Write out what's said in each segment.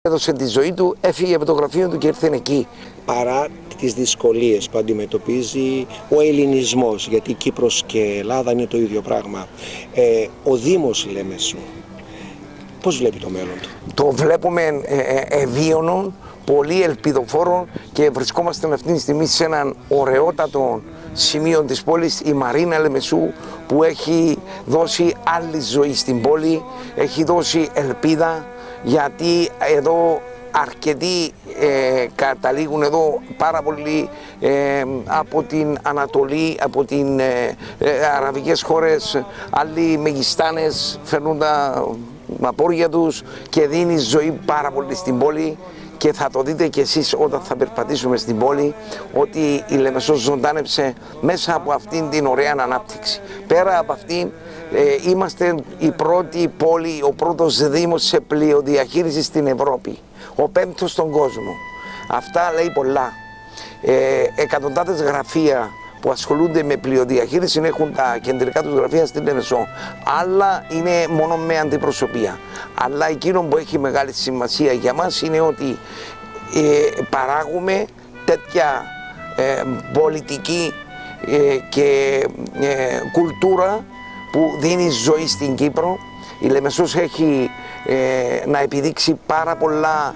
Έδωσε τη ζωή του, έφυγε από το γραφείο του και ήρθε εκεί. Παρά τις δυσκολίες που αντιμετωπίζει ο ελληνισμός, γιατί Κύπρος και Ελλάδα είναι το ίδιο πράγμα, ο Δήμος Λεμεσού, πώς βλέπει το μέλλον του? Το βλέπουμε ευίωνο, πολύ ελπιδοφόρο και βρισκόμαστε αυτή τη στιγμή σε έναν ωραιότατο σημείο της πόλης, η Μαρίνα Λεμεσού, που έχει δώσει άλλη ζωή στην πόλη, έχει δώσει ελπίδα, γιατί εδώ αρκετοί καταλήγουν εδώ, πάρα πολλοί από την Ανατολή, από τις αραβικές χώρες, άλλοι μεγιστάνες φέρνουν τα μαπόρια τους και δίνει ζωή πάρα πολύ στην πόλη. Και θα το δείτε κι εσείς όταν θα περπατήσουμε στην πόλη, ότι η Λεμεσός ζωντάνεψε μέσα από αυτήν την ωραία ανάπτυξη. Πέρα από αυτήν, είμαστε η πρώτη πόλη, ο πρώτος δήμος σε πλοιοδιαχείριση στην Ευρώπη. Ο 5ος στον κόσμο. Αυτά λέει πολλά. Εκατοντάδες γραφεία που ασχολούνται με πλοιοδιαχείριση έχουν τα κεντρικά τους γραφεία στην Λεμεσό. Άλλα είναι μόνο με αντιπροσωπεία. Αλλά εκείνο που έχει μεγάλη σημασία για μας είναι ότι παράγουμε τέτοια πολιτική και κουλτούρα που δίνει ζωή στην Κύπρο. Η Λεμεσός έχει να επιδείξει πάρα πολλά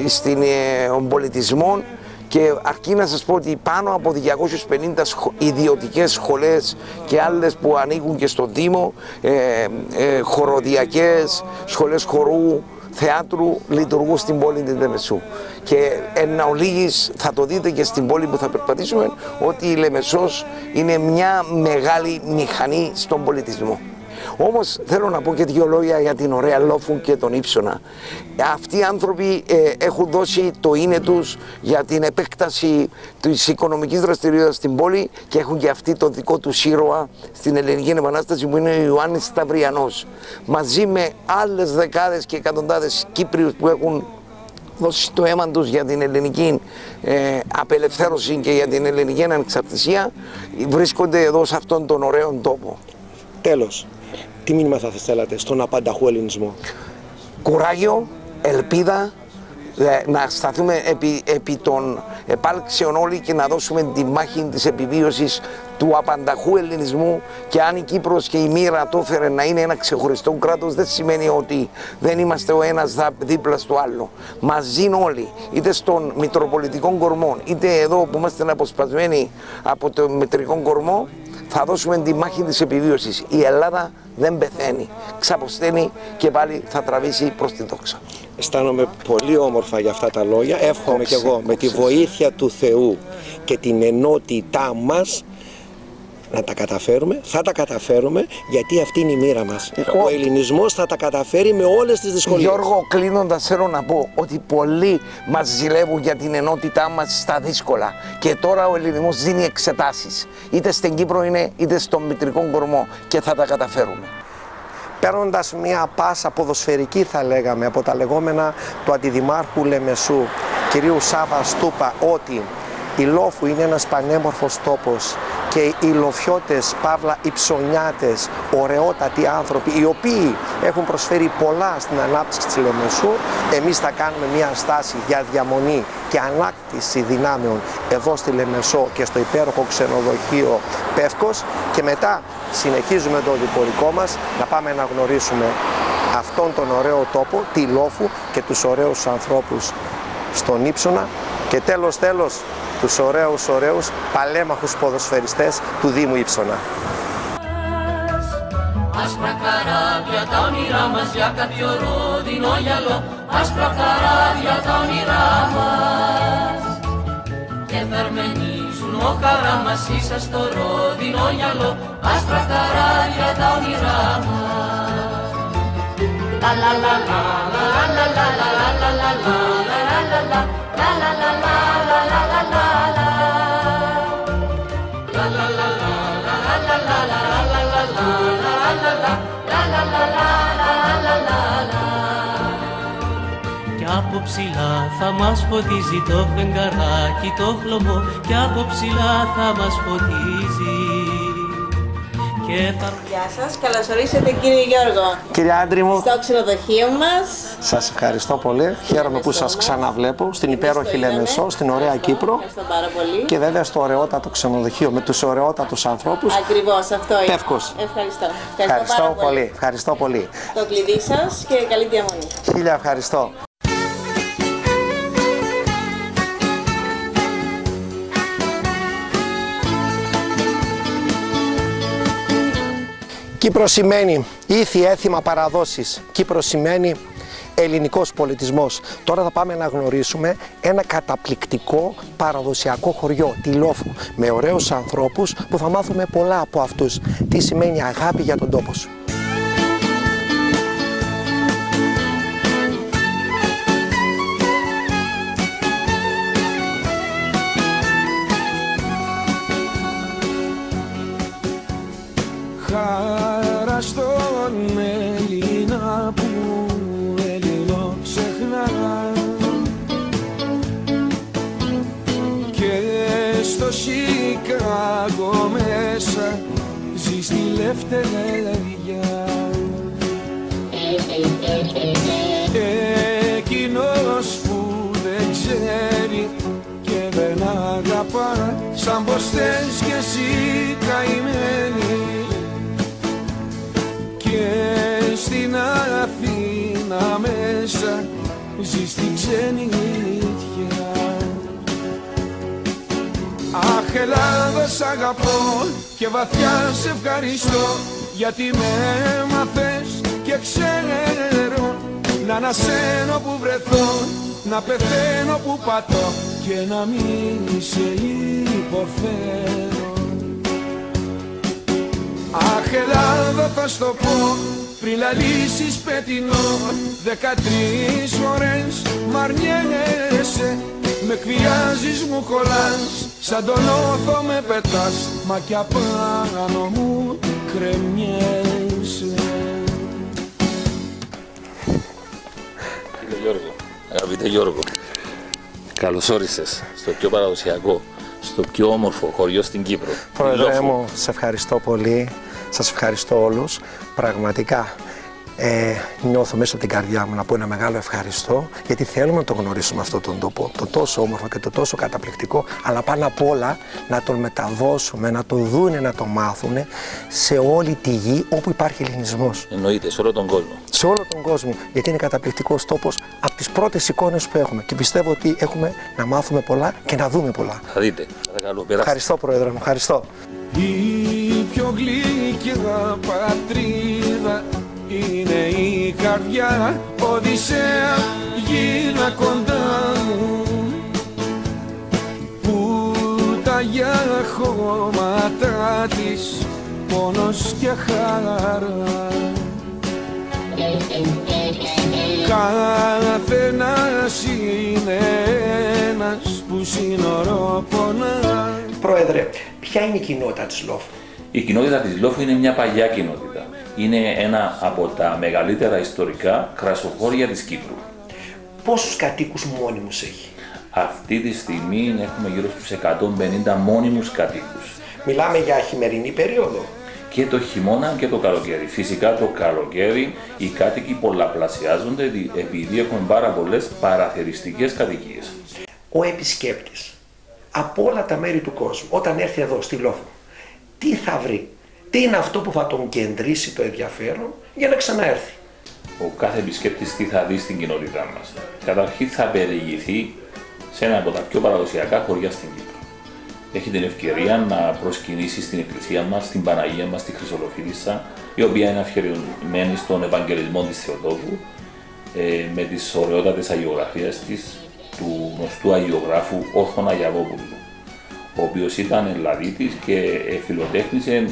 στον πολιτισμό. Και αρκεί να σας πω ότι πάνω από 250 ιδιωτικές σχολές και άλλες που ανήκουν και στο Δήμο, χοροδιακές, σχολές χορού, θεάτρου, λειτουργούν στην πόλη της Λεμεσού. Και εν ολίγης θα το δείτε και στην πόλη που θα περπατήσουμε, ότι η Λεμεσός είναι μια μεγάλη μηχανή στον πολιτισμό. Όμως θέλω να πω και δύο λόγια για την ωραία Λόφου και τον Ύψωνα. Αυτοί οι άνθρωποι έχουν δώσει το είναι τους για την επέκταση της οικονομικής δραστηριότητας στην πόλη και έχουν και αυτοί το δικό τους ήρωα στην Ελληνική Επανάσταση, που είναι ο Ιωάννης Σταυριανός. Μαζί με άλλες δεκάδες και εκατοντάδες Κύπριους που έχουν δώσει το αίμα τους για την ελληνική απελευθέρωση και για την ελληνική ανεξαρτησία, βρίσκονται εδώ σε αυτόν τον ωραίο τόπο. Τέλος, τι μήνυμα θα θέλατε στον απανταχού ελληνισμό? Κουράγιο, ελπίδα, να σταθούμε επί των επάλξεων όλοι και να δώσουμε τη μάχη της επιβίωσης του απανταχού ελληνισμού. Και αν η Κύπρος και η μοίρα το έφερε να είναι ένα ξεχωριστό κράτος, δεν σημαίνει ότι δεν είμαστε ο ένας δίπλα στο άλλο. Μαζί όλοι, είτε στον Μητροπολιτικό Κορμό, είτε εδώ που είμαστε αποσπασμένοι από το Μητρικό Κορμό, θα δώσουμε τη μάχη της επιβίωσης. Η Ελλάδα δεν πεθαίνει, ξαποσταίνει και πάλι θα τραβήσει προς τη δόξα. Αισθάνομαι πολύ όμορφα για αυτά τα λόγια. Εύχομαι κι εγώ με τη βοήθεια του Θεού και την ενότητά μας να τα καταφέρουμε. Θα τα καταφέρουμε, γιατί αυτή είναι η μοίρα μας. Ο ελληνισμός θα τα καταφέρει με όλες τις δυσκολίες. Γιώργο, κλείνοντας, θέλω να πω ότι πολλοί μας ζηλεύουν για την ενότητά μας στα δύσκολα. Και τώρα ο ελληνισμός δίνει εξετάσεις. Είτε στην Κύπρο είναι, είτε στον Μητρικό Κορμό, και θα τα καταφέρουμε. Παίρνοντας μια πάσα ποδοσφαιρική, θα λέγαμε, από τα λεγόμενα του Αντιδημάρχου Λεμεσού, κυρίου Σάβα Στούπα, ότι η Λόφου είναι ένας πανέμορφος τόπος και οι Λοφιώτες, παύλα Υψωνιάτες, ωραιότατοι άνθρωποι, οι οποίοι έχουν προσφέρει πολλά στην ανάπτυξη της Λεμεσού, εμείς θα κάνουμε μια στάση για διαμονή και ανάκτηση δυνάμεων εδώ στη Λεμεσό και στο υπέροχο ξενοδοχείο Πεύκος, και μετά συνεχίζουμε το διπορικό μας να πάμε να γνωρίσουμε αυτόν τον ωραίο τόπο, τη Λόφου, και τους ωραίους ανθρώπους στον Ύψωνα, και τέλος τους ωραίους παλέμαχους ποδοσφαιριστές του Δήμου Ύψωνα. Άσπρα καράβια τα όνειρά μας για κάποιο ρόδινο γυαλό, άσπρα καράβια τα όνειρά μας, και θαρμενίζουν ο χαρά μας ίσα στο ρόδινο γυαλό, άσπρα καράβια τα όνειρά μας. La la la la la la la la la la la la la la Κι από ψηλά θα μας φωτίζει το φεγγαράκι το χλωμό, κι από ψηλά θα μας φωτίζει, Γεια σας, καλώς ορίσατε κύριε Γιώργο. Κύριε Άντρη μου, Στο ξενοδοχείο μας. σας ευχαριστώ πολύ. Χαίρομαι που σας ξαναβλέπω στην υπέροχη Λεμεσό, στην ωραία Κύπρο. Ευχαριστώ πάρα πολύ. Και βέβαια στο ωραιότατο ξενοδοχείο με τους ωραιότατους ανθρώπους. Ακριβώς, αυτό είναι. Πεύκος. Ευχαριστώ. Ευχαριστώ πολύ. Ευχαριστώ πολύ. Το κλειδί σας και καλή διαμονή. Χίλια ευχαριστώ. Κύπρος σημαίνει ήθη, έθιμα, παραδόσεις. Κύπρος σημαίνει ελληνικός πολιτισμός. Τώρα θα πάμε να γνωρίσουμε ένα καταπληκτικό παραδοσιακό χωριό, τη Λόφου, με ωραίους ανθρώπους που θα μάθουμε πολλά από αυτούς. Τι σημαίνει αγάπη για τον τόπο σου. Χάρα στον Έλληνα που Έλληνο ξεχνά και στο Σικάγο μέσα ζει στη λευτεριά. Εκείνος που δεν ξέρει και δεν αγαπά σαν πως θες κι εσύ καημένη. Και στην Αθήνα μέσα ζει στην ξενιτιά. Αχ, Ελλάδα σ' αγαπώ και βαθιά σε ευχαριστώ, γιατί με έμαθες και ξέρω να ανασένω που βρεθώ, να πεθαίνω που πατώ και να μην σε υποφέρω. Αχ, Ελλάδα θα στο πω πριν λαλήσεις πετεινό, 13 φορές μ' αρνιέσαι, με εκβιάζεις, μου κολλάς, σαν τον όθο με πετάς, μα κι απάνω μου κρεμιέσαι. Κύριε Γιώργο, αγαπητέ Γιώργο, καλώς όρισες στο πιο παραδοσιακό, στο πιο όμορφο χωριό στην Κύπρο. Πρόεδρε μου, σε ευχαριστώ πολύ. Σας ευχαριστώ όλους. Πραγματικά νιώθω μέσα από την καρδιά μου να πω ένα μεγάλο ευχαριστώ, γιατί θέλουμε να το γνωρίσουμε αυτόν τον τόπο, το τόσο όμορφο και το τόσο καταπληκτικό, αλλά πάνω απ' όλα να τον μεταδώσουμε, να το δούνε, να το μάθουν σε όλη τη γη όπου υπάρχει ελληνισμός. Εννοείται, σε όλο τον κόσμο. Σε όλο τον κόσμο, γιατί είναι καταπληκτικός τόπος από τις πρώτες εικόνες που έχουμε και πιστεύω ότι έχουμε να μάθουμε πολλά και να δούμε πολλά. Θα δείτε. Παρακαλώ, Ευχαριστώ, Πρόεδρε μου, ευχαριστώ. Η πιο γλυκιά πατρίδα είναι η καρδιά, Οδυσσέα γίνα κοντά μου, που τα για χώματα της πόνος και χαρά. Καθένας είναι ένας που σύνορο πονά. Πρόεδρε, ποια είναι η κοινότητα της Λόφου? Η κοινότητα της Λόφου είναι μια παλιά κοινότητα. Είναι ένα από τα μεγαλύτερα ιστορικά κρασοχώρια της Κύπρου. Πόσους κατοίκους μόνιμους έχει? Αυτή τη στιγμή έχουμε γύρω στους 150 μόνιμους κατοίκους. Μιλάμε για χειμερινή περίοδο. Και το χειμώνα και το καλοκαίρι. Φυσικά το καλοκαίρι οι κάτοικοι πολλαπλασιάζονται επειδή έχουν πάρα πολλές παραθεριστικές κατοικίες. Ο επισκέπτης από όλα τα μέρη του κόσμου, όταν έρθει εδώ στη Λόφου, τι θα βρει? Τι είναι αυτό που θα τον κεντρήσει το ενδιαφέρον για να ξαναέρθει? Ο κάθε επισκέπτης τι θα δει στην κοινότητά μας? Καταρχήν θα περιηγηθεί σε ένα από τα πιο παραδοσιακά χωριά στην Κύπρο. Έχει την ευκαιρία να προσκυνήσει στην εκκλησία μας, στην Παναγία μας, τη Χρυσολοφίδισσα, η οποία είναι αφιερωμένη στον Ευαγγελισμό της Θεοτόκου, με τις ωραιότατες αγιογραφίες της, του γνωστού αγιογράφου Όρθων Αγιαβόπουλου, ο οποίος ήταν Ελλαδίτης και φιλοτέχνησε,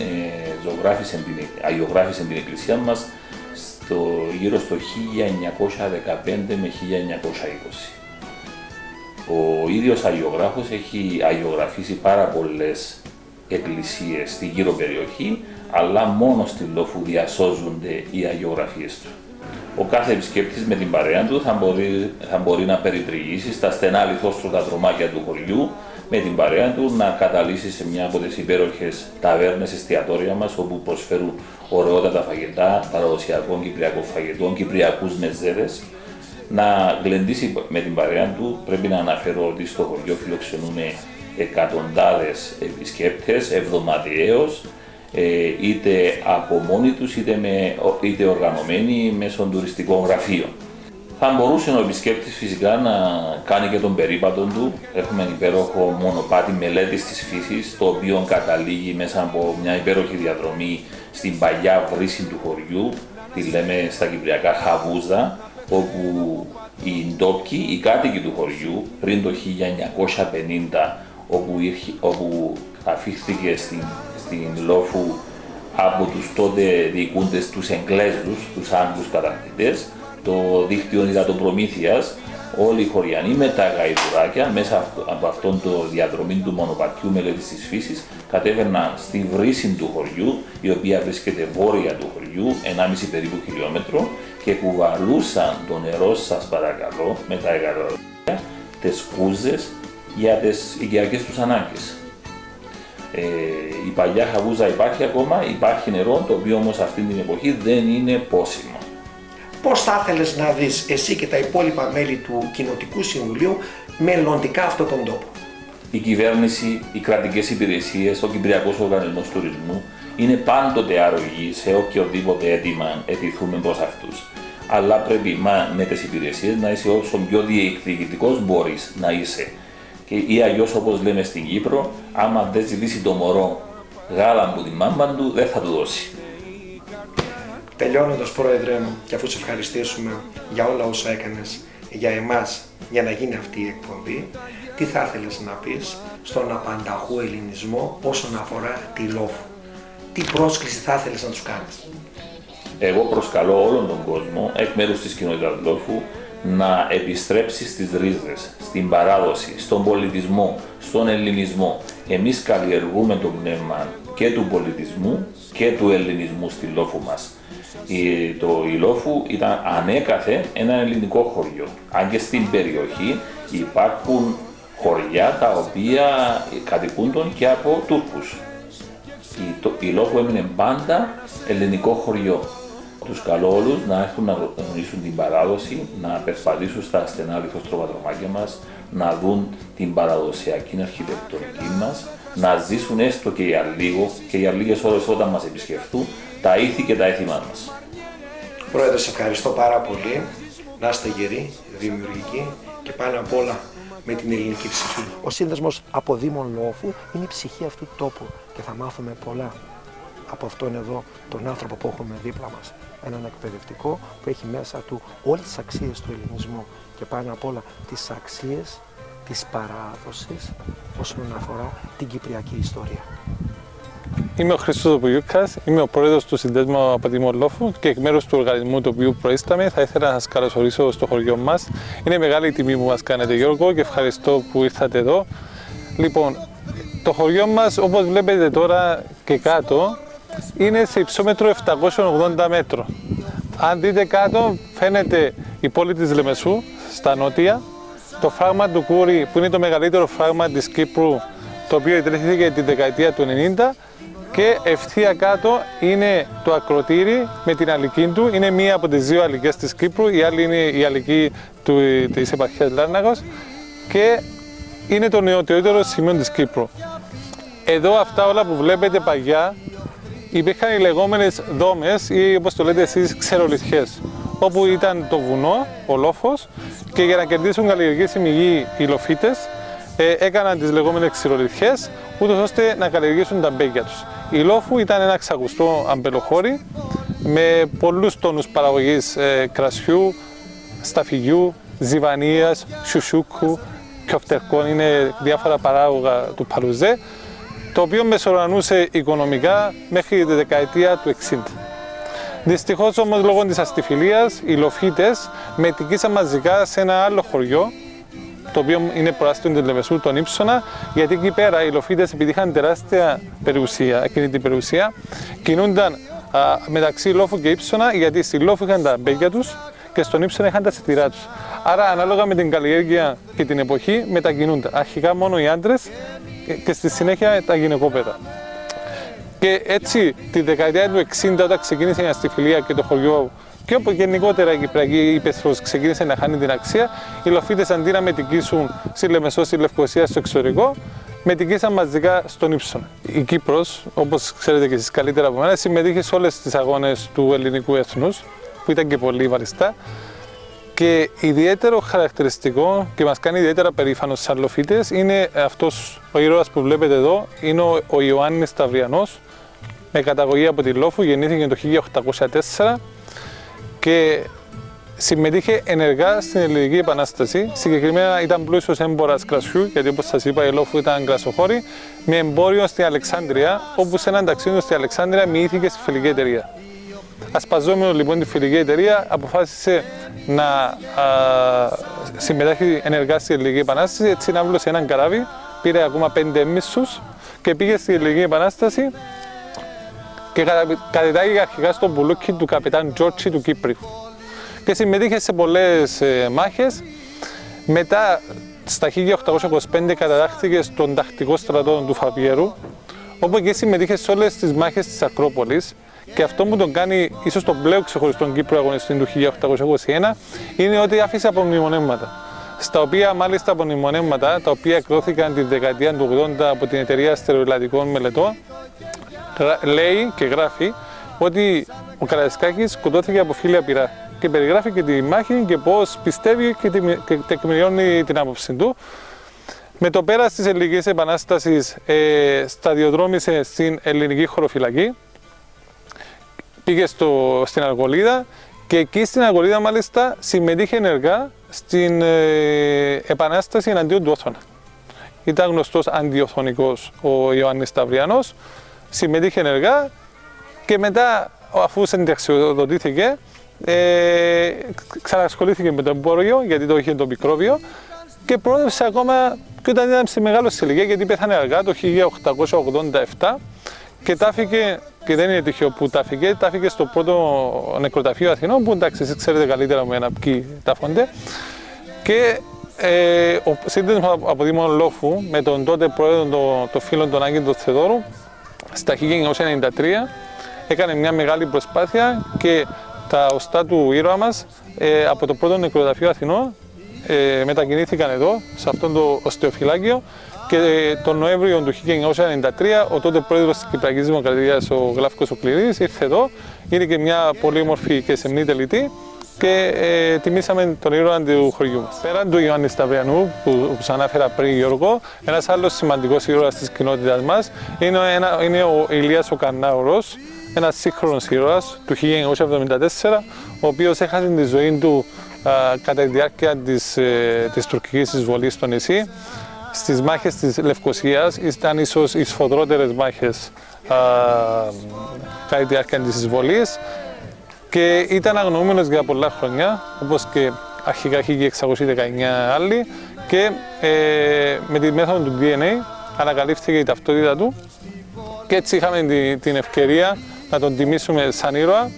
αγιογράφησε την εκκλησία μας γύρω στο 1915 με 1920. Ο ίδιος αγιογράφος έχει αγιογραφήσει πάρα πολλές εκκλησίες στη γύρω περιοχή, αλλά μόνο στη Λόφου διασώζονται οι αγιογραφίες του. Ο κάθε επισκέπτης με την παρέα του θα μπορεί να περιτριγήσει στα στενά λιθόστρωτα δρομάκια του χωριού με την παρέα του, να καταλύσει σε μια από τις υπέροχες ταβέρνες, εστιατόρια μας, όπου προσφέρουν ωραιότατα φαγητά, παραδοσιακών κυπριακών φαγητών, κυπριακούς μεζέδες, να γλεντήσει με την παρέα του. Πρέπει να αναφέρω ότι στο χωριό φιλοξενούν εκατοντάδες επισκέπτες εβδομαδιαίως, είτε από μόνοι τους είτε οργανωμένοι μέσω τουριστικών γραφείων. Θα μπορούσε ο επισκέπτης φυσικά να κάνει και τον περίπατο του. Έχουμε υπέροχο μονοπάτι μελέτης της φύσης, το οποίο καταλήγει μέσα από μια υπέροχη διαδρομή στην παλιά βρύση του χωριού, τη λέμε στα κυπριακά Χαβούζα, όπου οι ντόπιοι, οι κάτοικοι του χωριού, πριν το 1950, όπου αφήχθηκε στην Λόφου από τους τότε διοικούντες τους Εγγλέζους, τους Άγγλους κατακτητές, το δίκτυο υδατοπρομήθειας, όλοι οι χωριανοί με τα γαϊδουράκια μέσα από αυτόν το διαδρομή του μονοπατιού μελέτης της φύσης κατέβαιναν στη βρύση του χωριού, η οποία βρίσκεται βόρεια του χωριού, 1,5 περίπου χιλιόμετρο, και κουβαλούσαν το νερό, σας παρακαλώ, με τα γαϊδουράκια, τις κούζες για τις οικιακές τους ανάγκες. Η παλιά Χαβούζα υπάρχει ακόμα, υπάρχει νερό, το οποίο όμως αυτή την εποχή δεν είναι πόσιμο. Πώς θα ήθελες να δεις εσύ και τα υπόλοιπα μέλη του Κοινοτικού Συμβουλίου μελλοντικά αυτόν τον τόπο? Η κυβέρνηση, οι κρατικές υπηρεσίες, ο Κυπριακός Οργανισμός Τουρισμού είναι πάντοτε άρρωγοι σε οποιοδήποτε αίτημα αιτηθούμε προς αυτούς. Αλλά πρέπει με τις υπηρεσίες να είσαι όσο πιο διεκδικητικός μπορείς να είσαι. Ή αλλιώς, όπως λέμε στην Κύπρο, άμα δεν ζητήσει το μωρό γάλα από τη μάμα του, δεν θα του δώσει. Τελειώνοντας, Πρόεδρε μου, και αφού σε ευχαριστήσουμε για όλα όσα έκανες για εμάς, για να γίνει αυτή η εκπομπή, τι θα ήθελες να πεις στον απανταχού ελληνισμό όσον αφορά τη Λόφου? Τι πρόσκληση θα ήθελες να τους κάνεις? Εγώ προσκαλώ όλον τον κόσμο, εκ μέρους της κοινότητας Λόφου, να επιστρέψει στις ρίζες, στην παράδοση, στον πολιτισμό, στον ελληνισμό. Εμείς καλλιεργούμε το πνεύμα και του πολιτισμού και του ελληνισμού στη Λόφου μας. Η Λόφου ήταν ανέκαθεν ένα ελληνικό χωριό. Αν και στην περιοχή υπάρχουν χωριά τα οποία κατοικούνταν και από Τούρκους. Η Λόφου έμεινε πάντα ελληνικό χωριό. Τους καλώ όλους να έρθουν να γνωρίσουν την παράδοση, να περπατήσουν στα στενά λιθοστρωματρομάκια μας, να δουν την παραδοσιακή αρχιτεκτονική μας, να ζήσουν έστω και για λίγο και για λίγες ώρες όταν μας επισκεφτούν τα ήθη και τα έθιμά μας. Πρόεδρε, σε ευχαριστώ πάρα πολύ. Να είστε γεροί, δημιουργικοί και πάνω απ' όλα με την ελληνική ψυχή. Ο σύνδεσμος Αποδήμων Λόφου είναι η ψυχή αυτού του τόπου και θα μάθουμε πολλά από αυτόν εδώ τον άνθρωπο που έχουμε δίπλα μας. Έναν εκπαιδευτικό που έχει μέσα του όλες τις αξίες του ελληνισμού και πάνω απ' όλα τις αξίες της παράδοσης όσον αφορά την κυπριακή ιστορία. Είμαι ο Χρήστος Δοπογιούκας, είμαι ο πρόεδρος του Συνδέσμου Αποδήμων Λόφου και εκ μέρους του οργανισμού του οποίου προείσταμαι θα ήθελα να σας καλωσορίσω στο χωριό μας. Είναι μεγάλη η τιμή που μας κάνετε, Γιώργο, και ευχαριστώ που ήρθατε εδώ. Λοιπόν, το χωριό μας, όπως βλέπετε τώρα και κάτω, είναι σε υψόμετρο 780 μέτρων. Αν δείτε κάτω, φαίνεται η πόλη της Λεμεσού, στα νότια, το φράγμα του Κούρη, που είναι το μεγαλύτερο φράγμα της Κύπρου, το οποίο ιδρύθηκε τη δεκαετία του 90, και ευθεία κάτω είναι το ακροτήρι με την αλική του. Είναι μία από τις δύο αλικές της Κύπρου, η άλλη είναι η αλική της επαρχίας Λάρνακος και είναι το νεοτιότερο σημείο της Κύπρου. Εδώ αυτά όλα που βλέπετε παγιά υπήρχαν οι λεγόμενες δόμες ή, όπως το λέτε εσείς, ξερολιθιές, όπου ήταν το βουνό, ο λόφος, και για να κερδίσουν καλλιεργήσιμη γη οι λοφίτες έκαναν τις λεγόμενες ξηρολιθιές, ούτως ώστε να καλλιεργήσουν τα μπέκια τους. Η Λόφου ήταν ένα ξακουστό αμπελοχώρι με πολλούς τόνους παραγωγής κρασιού, σταφυγιού, ζιβανίας, σουσούκου, κιοφτερκών, είναι διάφορα παράγωγα του Παλουζέ, το οποίο μεσορανούσε οικονομικά μέχρι τη δεκαετία του 60. Δυστυχώς όμως λόγω της αστιφιλίας οι λοφίτες μετικήσαν μαζικά σε ένα άλλο χωριό, το οποίο είναι προάστιο της Λεμεσού, τον Ήψονα, γιατί εκεί πέρα οι λοφίτες, επειδή είχαν τεράστια περιουσία, εκείνη την περιουσία, κινούνταν μεταξύ Λόφου και Ήψονα, γιατί στη Λόφου είχαν τα μπέκια τους και στον ύψο είχαν τα σιτηρά τους. Άρα, ανάλογα με την καλλιέργεια και την εποχή, μετακινούνται. Αρχικά μόνο οι άντρες και στη συνέχεια τα γυναικόπαιδα. Και έτσι, τη δεκαετία του 60, όταν ξεκίνησε η αστιφιλία και το χωριό, και όπου γενικότερα η Κυπριακή Ήπεθρος ξεκίνησε να χάνει την αξία, οι Λοφίτες αντί να μετικήσουν στη Λεμεσό, στη Λευκοσία, στο εξωτερικό, μετικήσαν μαζικά στον Ύψονα. Η Κύπρος, όπως ξέρετε και εσείς καλύτερα από μένα, συμμετείχε σε όλες τις αγώνες του ελληνικού έθνους, που ήταν και πολύ βαριστά. Και ιδιαίτερο χαρακτηριστικό και μας κάνει ιδιαίτερα περήφανος σαν Λοφίτες είναι αυτός ο ήρωας που βλέπετε εδώ, είναι ο Ιωάννης Σταυριανός, με καταγωγή από τη Λόφου, γεννήθηκε το 1804 και συμμετείχε ενεργά στην Ελληνική Επανάσταση. Συγκεκριμένα ήταν πλούσιος έμπορας κρασιού, γιατί όπως σας είπα η Λόφου ήταν κρασοχώρη, με εμπόριο στην Αλεξάνδρεια, όπου σε έναν ταξίδι στην Αλεξάνδρεια μοιήθηκε στη φιλική εταιρεία. Ασπαζόμενο λοιπόν τη φιλική εταιρεία, αποφάσισε να συμμετάχει ενεργά στην Ελληνική Επανάσταση, έτσι να βλώσει έναν καράβι, πήρε ακόμα 5 μίσους και πήγε στην Ελληνική Επανάσταση και κατετάγηκε αρχικά στο μπουλούκι του καπετάν Τζόρτσι του Κύπριου. Και συμμετείχε σε πολλές μάχες. Μετά, στα 1825, κατατάχθηκε στον τακτικό στρατό του Φαβιέρου, όπου και συμμετείχε σε όλες τις μάχες της Ακρόπολης. Και αυτό που τον κάνει ίσως τον πλέον ξεχωριστόν Κύπριο αγωνιστή του 1821 είναι ότι άφησε απομνημονεύματα. Στα οποία μάλιστα απομνημονεύματα, τα οποία εκδόθηκαν τη δεκαετία του 80 από την Εταιρεία Αστεροελλατικών Μελετών, λέει και γράφει ότι ο Καραϊσκάκης σκοτώθηκε από φίλια πυρά και περιγράφει και τη μάχη και πώς πιστεύει και τεκμηριώνει την άποψη του. Με το πέρας της Ελληνικής Επανάστασης σταδιοδρόμησε στην Ελληνική Χωροφυλακή, πήγε στην Αργολίδα και εκεί στην Αργολίδα μάλιστα συμμετείχε ενεργά στην Επανάσταση εναντίον του Όθωνα. Ήταν γνωστός αντιοθωνικός ο Ιωάννης Σταυριανός, συμμετείχε ενεργά και μετά αφού συνταξιοδοτήθηκε ξανασχολήθηκε με το εμπόριο, γιατί το είχε το μικρόβιο και πρόδευσε ακόμα και όταν ήταν σε μεγάλο ηλικία, γιατί πέθανε αργά το 1887 και τάφηκε, και δεν είναι τυχαίο που τάφηκε στο πρώτο νεκροταφείο Αθηνών, που εντάξει εσείς ξέρετε καλύτερα με ένα ποιοι τάφονται, και ο σύνδεσμος από Δήμο Λόφου με τον τότε πρόεδρο το φίλο τον Άγγελο τον Θεδόρου στα 1993 έκανε μια μεγάλη προσπάθεια και τα οστά του ήρωα μας από το πρώτο νεκροταφείο Αθηνών μετακινήθηκαν εδώ, σε αυτό το οστεοφυλάκιο, και τον Νοέμβριο του 1993 ο τότε πρόεδρος της Κυπριακής Δημοκρατίας, ο Γλάφκος ο Κληρής, ήρθε εδώ, είναι και μια πολύ όμορφη και σεμνή τελετή και τιμήσαμε τον ήρωα του χωριού μας. Πέραν του Ιωάννη Σταυριανού, που σας ανάφερα πριν Γιώργο, ένας άλλος σημαντικός ήρωας της κοινότητας μας είναι ο Ηλίας ο Καρνάουρος, ένας σύγχρονος ήρωας του 1974, ο οποίος έχασε τη ζωή του κατά τη διάρκεια της τουρκικής εισβολής στο νησί. Στις μάχες της Λευκοσίας ήταν ίσως οι σφοδρότερες μάχες κατά τη διάρκεια της εισβολής και ήταν αγνοούμενος για πολλά χρόνια, όπως και αρχικά 1619 άλλοι, και με τη μέθοδο του DNA ανακαλύφθηκε η ταυτότητα του και έτσι είχαμε την ευκαιρία να τον τιμήσουμε σαν ήρωα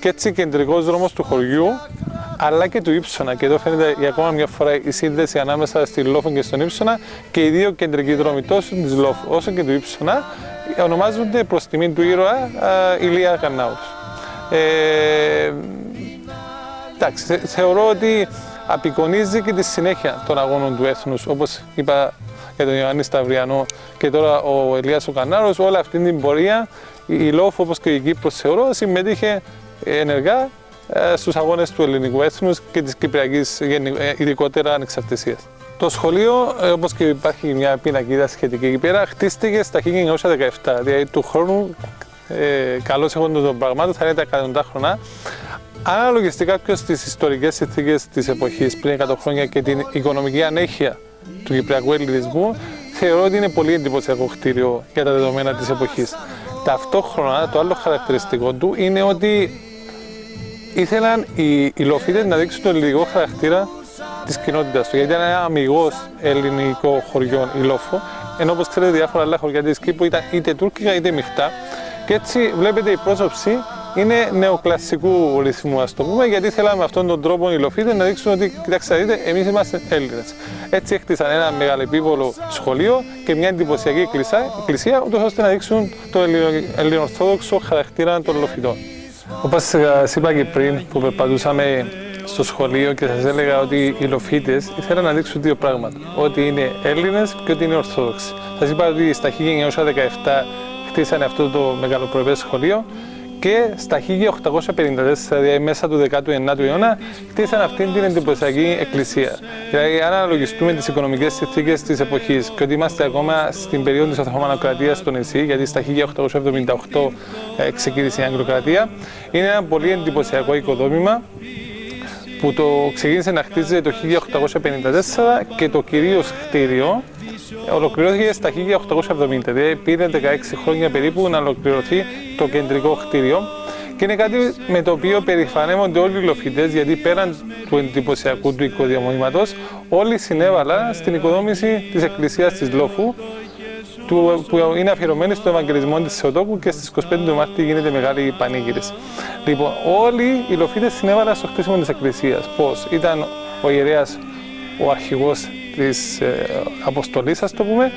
και έτσι κεντρικός δρόμος του χωριού αλλά και του Ύψονα, και εδώ φαίνεται για ακόμα μια φορά η σύνδεση ανάμεσα στη Λόφο και στον Ύψονα, και οι δύο κεντρικοί δρόμοι τόσο της Λόφου όσο και του Ύψονα ονομάζονται προς τιμή του ήρωα Ηλία Καρνάουρος. Εντάξει, θεωρώ ότι απεικονίζει και τη συνέχεια των αγώνων του έθνους, όπως είπα για τον Ιωάννη Σταυριανό και τώρα ο Ηλίας ο Καρνάουρος. Όλα αυτή την πορεία η Λόφο, όπως και η Κύπρος, θεωρώ, συμμετείχε ενεργά στους αγώνες του ελληνικού έθνους και της Κυπριακής ειδικότερα ανεξαρτησίας. Το σχολείο, όπως και υπάρχει μια πινακίδα σχετική εκεί πέρα, χτίστηκε στα 1917, δηλαδή του χρόνου, καλώς έχοντας των πραγμάτων, θα είναι τα 100 χρόνια. Αν αναλογιστεί κάποιος τις ιστορικές συνθήκες της εποχής πριν 100 χρόνια και την οικονομική ανέχεια του κυπριακού ελληνισμού, θεωρώ ότι είναι πολύ εντυπωσιακό κτίριο για τα δεδομένα της εποχής. Ταυτόχρονα, το άλλο χαρακτηριστικό του είναι ότι ήθελαν οι Λοφίτες να δείξουν τον ελληνικό χαρακτήρα της κοινότητας του, γιατί ήταν ένα αμιγώς ελληνικό χωριό η Λόφο, ενώ όπως ξέρετε διάφορα άλλα χωριά της Κύπρου ήταν είτε τουρκικά είτε μειχτά, και έτσι βλέπετε η πρόσωψη είναι νεοκλασσικού ρυθμού, ας το πούμε, γιατί θέλαμε με αυτόν τον τρόπο οι Λοφίτες να δείξουν ότι, κοιτάξτε, δείτε, εμείς είμαστε Έλληνες. Έτσι έκτισαν ένα μεγαλεπίβολο σχολείο και μια εντυπωσιακή εκκλησία, ούτως ώστε να δείξουν το ελληνοορθόδοξο χαρακτήρα των Λοφιτών. Όπως σας είπα και πριν που περπατούσαμε στο σχολείο και σας έλεγα ότι οι Λοφίτες ήθελαν να δείξουν δύο πράγματα, ότι είναι Έλληνες και ότι είναι Ορθόδοξοι. Σας είπα ότι στα 1917 χτίσανε αυτό το μεγαλοπροεπές σχολείο και στα 1854, δηλαδή μέσα του 19ου αιώνα, χτίσαν αυτήν την εντυπωσιακή εκκλησία. Δηλαδή, αν αναλογιστούμε τις οικονομικές συνθήκες της εποχής και ότι είμαστε ακόμα στην περίοδο της Οθωμανοκρατίας στο νησί, γιατί στα 1878 ξεκίνησε η Αγγλοκρατία, είναι ένα πολύ εντυπωσιακό οικοδόμημα που το ξεκίνησε να χτίζεται το 1854 και το κυρίως κτίριο ολοκληρώθηκε στα 1870, δηλαδή πήρε 16 χρόνια περίπου να ολοκληρωθεί το κεντρικό κτίριο και είναι κάτι με το οποίο περηφανεύονται όλοι οι Λοφιτές, γιατί πέραν του εντυπωσιακού του οικοδομήματος όλοι συνέβαλαν στην οικοδόμηση της εκκλησίας της Λόφου, που είναι αφιερωμένη στο Ευαγγελισμό της Θεοτόκου και στις 25 του Μάρτη γίνεται μεγάλη πανήγυρης. Λοιπόν, όλοι οι Λοφίτες συνέβαλαν στο χτίσιμο της εκκλησίας. Πώς? Ήταν ο ιερέας ο αρχηγός της αποστολής, ας το πούμε.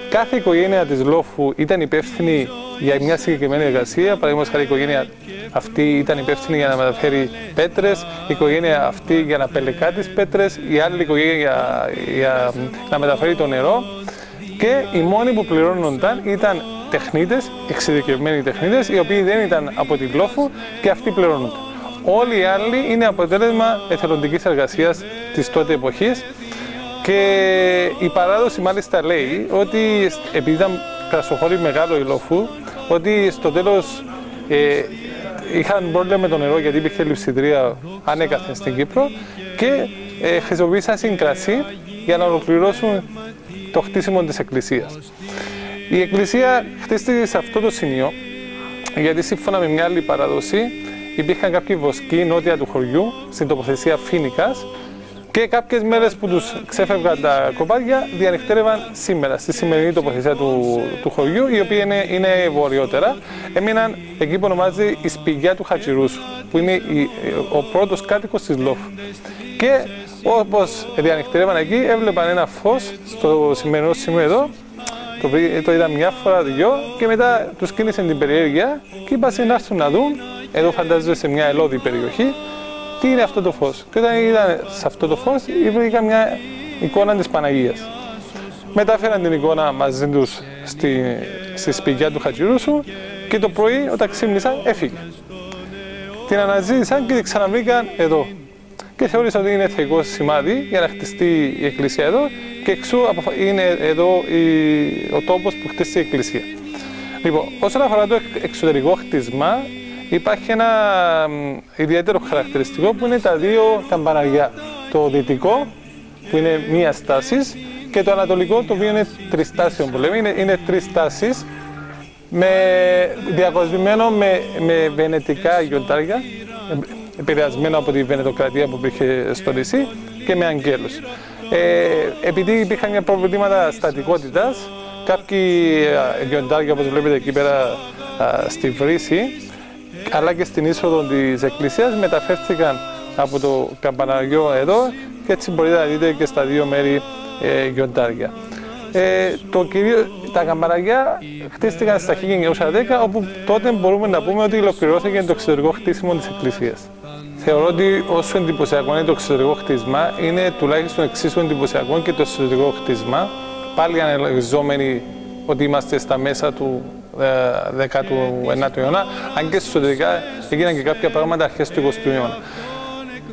Κάθε οικογένεια της Λόφου ήταν υπεύθυνη για μια συγκεκριμένη εργασία. Παραδείγματος χάρη, η οικογένεια αυτή ήταν υπεύθυνη για να μεταφέρει πέτρες, η οικογένεια αυτή για να πελεκά τις πέτρες, η άλλη οικογένεια για να μεταφέρει το νερό. Και οι μόνοι που πληρώνονταν ήταν τεχνίτες, εξειδικευμένοι τεχνίτες, οι οποίοι δεν ήταν από τη Λόφου και αυτοί πληρώνονταν. Όλοι οι άλλοι είναι αποτέλεσμα εθελοντικής εργασίας της τότε εποχής και η παράδοση μάλιστα λέει ότι επειδή ήταν κρασοχώρη μεγάλο η Λόφου, ότι στο τέλος είχαν πρόβλημα με το νερό γιατί υπήρχε λειψιδρία ανέκαθεν στην Κύπρο και χρησιμοποίησαν συγκρασί για να ολοκληρώσουν το χτίσιμο της εκκλησίας. Η εκκλησία χτίστηκε σε αυτό το σημείο γιατί σύμφωνα με μια άλλη παράδοση υπήρχαν κάποιοι βοσκοί νότια του χωριού στην τοποθεσία Φίνικας και κάποιες μέρες που τους ξέφευγαν τα κοπάδια διανυκτέρευαν σήμερα στη σημερινή τοποθεσία του χωριού, η οποία είναι βορειότερα. Έμειναν εκεί που ονομάζεται η Σπηλιά του Χατζηρούσου, που είναι ο πρώτος κάτοικος της Λόφου. Και όπως διανυκτέρευαν εκεί, έβλεπαν ένα φως στο σημερινό σημείο εδώ, το είδαν μια φορά, δυο, και μετά τους κίνησε την περιέργεια και είπαν να έρθουν να δουν, εδώ φαντάζομαι σε μια ελώδη περιοχή, τι είναι αυτό το φως. Και όταν είδαν σε αυτό το φως, βρήκαν μια εικόνα της Παναγίας. Μετάφεραν την εικόνα μαζί τους στη Σπηλιά του Χατζηρούσου και το πρωί, όταν ξύπνησαν, έφυγε. Την αναζήτησαν και την ξαναβρήκαν εδώ. Και θεώρησαν ότι είναι θεϊκό σημάδι για να χτιστεί η εκκλησία εδώ και εξού είναι εδώ ο τόπος που χτίστηκε η εκκλησία. Λοιπόν, όσον αφορά το εξωτερικό χτίσμα, υπάρχει ένα ιδιαίτερο χαρακτηριστικό που είναι τα δύο καμπαναριά. Το δυτικό, που είναι μία στάση, και το ανατολικό, το οποίο είναι τριστάσιο που λέμε. Είναι τρεις στάσεις, διακοσμημένο με βενετικά γιοντάρια, επηρεασμένο από τη Βενετοκρατία που υπήρχε στο νησί, και με αγγέλους. Επειδή υπήρχαν μια προβλήματα στατικότητας, κάποιοι γιοντάρια, όπως βλέπετε εκεί πέρα στη βρύση, αλλά και στην είσοδο της εκκλησίας, μεταφέρθηκαν από το καμπαναριό εδώ και έτσι μπορείτε να δείτε και στα δύο μέρη γιοντάρια. Τα καμπαναριά χτίστηκαν στα 1910, όπου τότε μπορούμε να πούμε ότι ολοκληρώθηκε το εξωτερικό χτίσιμο της εκκλησίας. Θεωρώ ότι όσο εντυπωσιακό είναι το εξωτερικό χτίσμα, είναι τουλάχιστον εξίσου εντυπωσιακό και το εσωτερικό χτίσμα, πάλι αναλογιζόμενοι ότι είμαστε στα μέσα του 19ου αιώνα, αν και εσωτερικά έγιναν και κάποια πράγματα αρχές του 20ου αιώνα.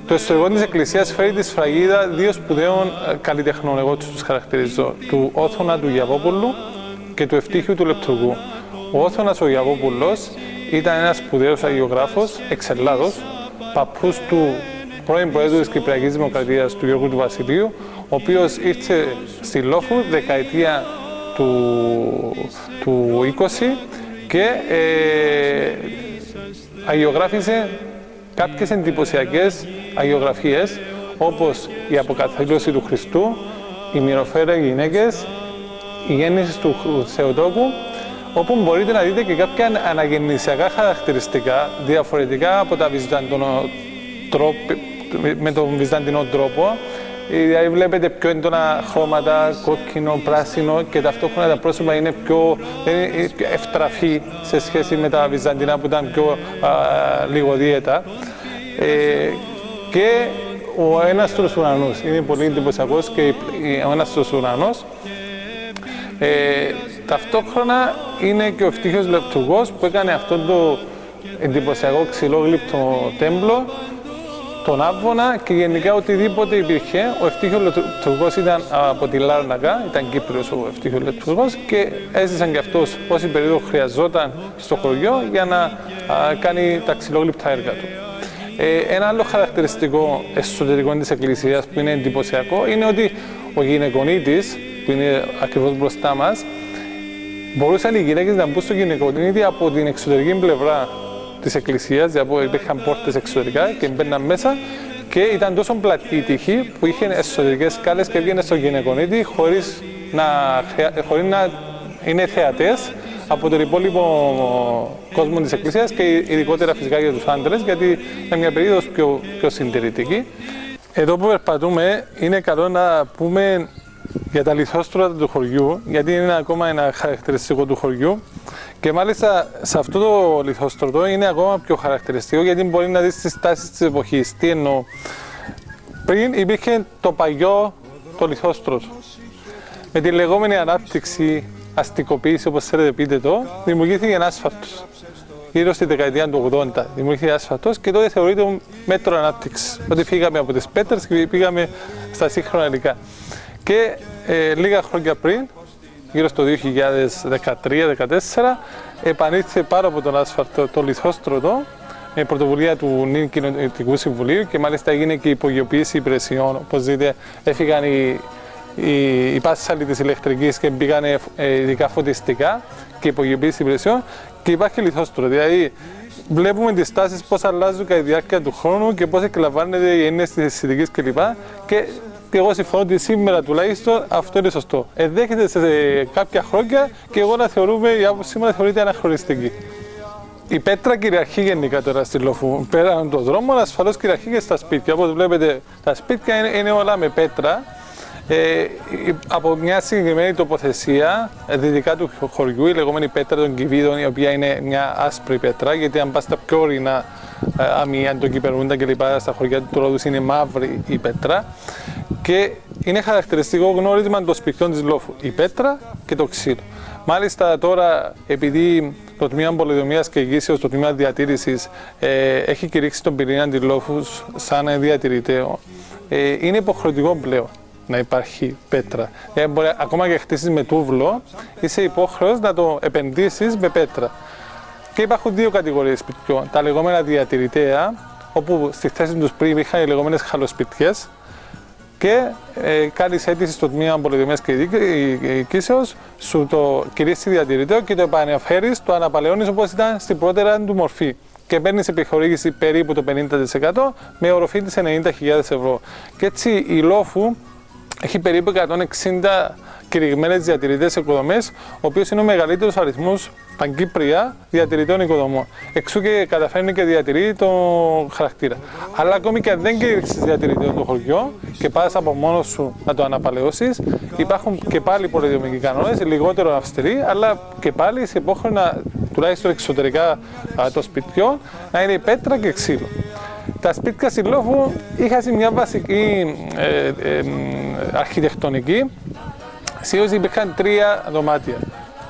Το εσωτερικό της εκκλησίας φέρει τη σφραγίδα δύο σπουδαίων καλλιτεχνών, εγώ τους χαρακτηρίζω, του Όθωνα του Γιαβόπουλου και του Ευτύχιου του Λεπτουργού. Ο Όθωνας ο Γιαβόπουλος ήταν ένας σπουδαίος αγιογράφος εξ Ελλάδος, παππούς του πρώην Προέδρου της Κυπριακής Δημοκρατίας του Γιώργου του Βασιλείου, ο οποίος ήρθε στη Λόφου δεκαετία του 20 και αγιογράφησε κάποιες εντυπωσιακές αγιογραφίες, όπως η Αποκαθήλωση του Χριστού, η Μυροφέρα γυναίκες, η γέννηση του Θεοτόκου, όπου μπορείτε να δείτε και κάποια αναγεννησιακά χαρακτηριστικά διαφορετικά από τα με τον βυζαντινό τρόπο. Δηλαδή βλέπετε πιο έντονα χρώματα, κόκκινο, πράσινο και ταυτόχρονα τα πρόσωπα είναι πιο ευτραφή σε σχέση με τα βυζαντινά που ήταν πιο λιγοδίαιτα. Και ο έναστρος ουρανός είναι πολύ εντυπωσιακός και ο έναστρος ουρανός. Ταυτόχρονα είναι και ο ευτύχιος λεπτουργός που έκανε αυτό το εντυπωσιακό ξυλόγλυπτο τέμπλο, τον Άββονα και γενικά οτιδήποτε υπήρχε. Ο ευτύχιος λεπτουργός ήταν από τη Λάρνακα, ήταν Κύπριος ο ευτύχιος λεπτουργός και έζησαν και αυτός όση περίοδο χρειαζόταν στο χωριό για να κάνει τα ξυλόγλυπτα έργα του. Ένα άλλο χαρακτηριστικό εσωτερικό της εκκλησίας που είναι εντυπωσιακό είναι ότι ο γυναικονίτης, που είναι ακριβώς μπροστά μας, μπορούσαν οι γυναίκες να μπουν στο γυναικονίτη από την εξωτερική πλευρά της εκκλησίας, δηλαδή υπήρχαν πόρτες εξωτερικά και μπαίναν μέσα και ήταν τόσο πλατή η τύχη που είχε εσωτερικές σκάλες και έβγαινε στο γυναικονίτη χωρίς να είναι θεατές από τον υπόλοιπο κόσμο της εκκλησίας και ειδικότερα φυσικά για τους άντρες, γιατί είναι μια περίοδος πιο συντηρητική. Εδώ που περπατούμε είναι καλό να πούμε για τα λιθόστρωτα του χωριού, γιατί είναι ακόμα ένα χαρακτηριστικό του χωριού και μάλιστα σε αυτό το λιθόστρωτο είναι ακόμα πιο χαρακτηριστικό γιατί μπορεί να δεις τις τάσεις της εποχής. Τι εννοώ? Πριν υπήρχε το παλιό το λιθόστρωτο. Με τη λεγόμενη ανάπτυξη, αστικοποίηση όπως θέλετε πείτε το, δημιουργήθηκε ένα άσφαλτος. Γύρω στη δεκαετία του 80 δημιουργήθηκε άσφαλτος και τότε θεωρείται μέτρο ανάπτυξης. Ότι φύγαμε από τις πέτρες και πήγαμε στα σύγχρονα υλικά. Και λίγα χρόνια πριν, γύρω στο 2013-2014, επανήλθε πάρα από τον άσφαλτο το λιθόστρωτο με πρωτοβουλία του νυν Κοινοτικού Συμβουλίου και μάλιστα έγινε και η υπογειοποίηση υπηρεσιών. Όπως δείτε, έφυγαν οι πάσσαλοι της ηλεκτρικής και μπήκαν ειδικά φωτιστικά και υπογειοποίηση υπηρεσιών και υπάρχει λιθόστρωτο. Δηλαδή, βλέπουμε τις τάσεις πώς αλλάζουν κατά τη διάρκεια του χρόνου και πώς εκλαμβάνεται η έννοια της αισθητικής κλπ. Και εγώ συμφωνώ ότι σήμερα τουλάχιστον αυτό είναι σωστό. Ενδέχεται σε κάποια χρόνια και εγώ να θεωρούμε, η άποψή μου να θεωρείται αναχρονιστική. Η πέτρα κυριαρχεί γενικά τώρα στη Λόφου. Πέραν των δρόμων, ασφαλώς κυριαρχεί και στα σπίτια. Όπως βλέπετε, τα σπίτια είναι όλα με πέτρα. Από μια συγκεκριμένη τοποθεσία δυτικά του χωριού, η λεγόμενη πέτρα των Κιβίδων, η οποία είναι μια άσπρη πέτρα, γιατί αν πας στα πιο ορεινά αμμία, τον Κυπερούντα κλπ. Στα χωριά του Ρόδους είναι μαύρη η πέτρα και είναι χαρακτηριστικό γνώρισμα των σπιτιών της Λόφου, η πέτρα και το ξύλο. Μάλιστα τώρα, επειδή το Τμήμα Πολεοδομίας και Εγγύσεως, το Τμήμα Διατήρησης, έχει κηρύξει τον πυρήνα της Λόφους σαν διατηρηταίο, είναι υποχρεωτικό πλέον να υπάρχει πέτρα. Ακόμα και χτίσεις με τούβλο, είσαι υπόχρεος να το επενδύσεις με πέτρα. Και υπάρχουν δύο κατηγορίες σπιτιών. Τα λεγόμενα διατηρηταία, όπου στη θέση τους πριν είχαν οι λεγόμενες χαλοσπιτιές και κάνεις αίτηση στο Τμήμα Πολεοδομίας και Εγγύσεως, σου το κηρύσσει διατηρηταίο και το επαναφέρεις, το αναπαλαιώνεις όπως ήταν στην πρώτερα του μορφή. Και παίρνεις επιχορήγηση περίπου το 50% με οροφή της 90.000 ευρώ. Και έτσι η Λόφου έχει περίπου 160 κηρυγμένες διατηρητές οικοδομές, ο οποίος είναι ο μεγαλύτερος αριθμός παγκύπρια διατηρητών οικοδομών. Εξού και καταφέρνει και διατηρεί το χαρακτήρα. Αλλά ακόμη και αν δεν κηρύξεις διατηρητικό το χωριό και πας από μόνος σου να το αναπαλαιώσεις, υπάρχουν και πάλι πολεοδομικοί κανόνες, λιγότερο αυστηροί, αλλά και πάλι σε υπόχρεωνα τουλάχιστον εξωτερικά των σπιτιών να είναι πέτρα και ξύλο. Τα σπίτια στη Λόφου είχαν μια βασική αρχιτεκτονική. Συνήθως υπήρχαν τρία δωμάτια.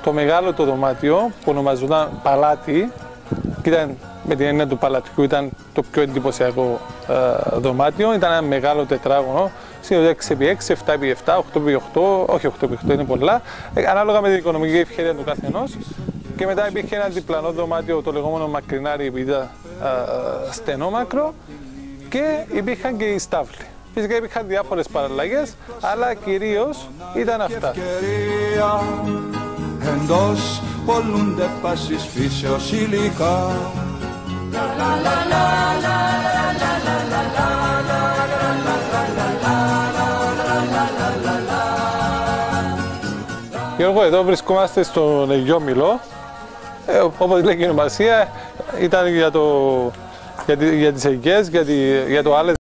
Το μεγάλο το δωμάτιο που ονομαζόταν παλάτι, και ήταν με την έννοια του παλατιού, ήταν το πιο εντυπωσιακό δωμάτιο. Ήταν ένα μεγάλο τετράγωνο, συνήθως 6x6, 7x7, 8x8, όχι 8x8 είναι πολλά, ανάλογα με την οικονομική ευχέρεια του καθενός. Και μετά υπήρχε ένα διπλανό δωμάτιο, το λεγόμενο μακρινάρι, επειδή ήταν στενόμακρο, και υπήρχαν και οι στάβλοι. Φυσικά υπήρχαν διάφορες παραλλαγές, αλλά κυρίως ήταν αυτά. Εντός πολλούνται πάσης φύσεως υλικά. Γιώργο, εδώ βρισκόμαστε στον Αιγιό Μηλό. Όπως λέει η ονομασία, ήταν για τις Αιγαίες, για το Άλες.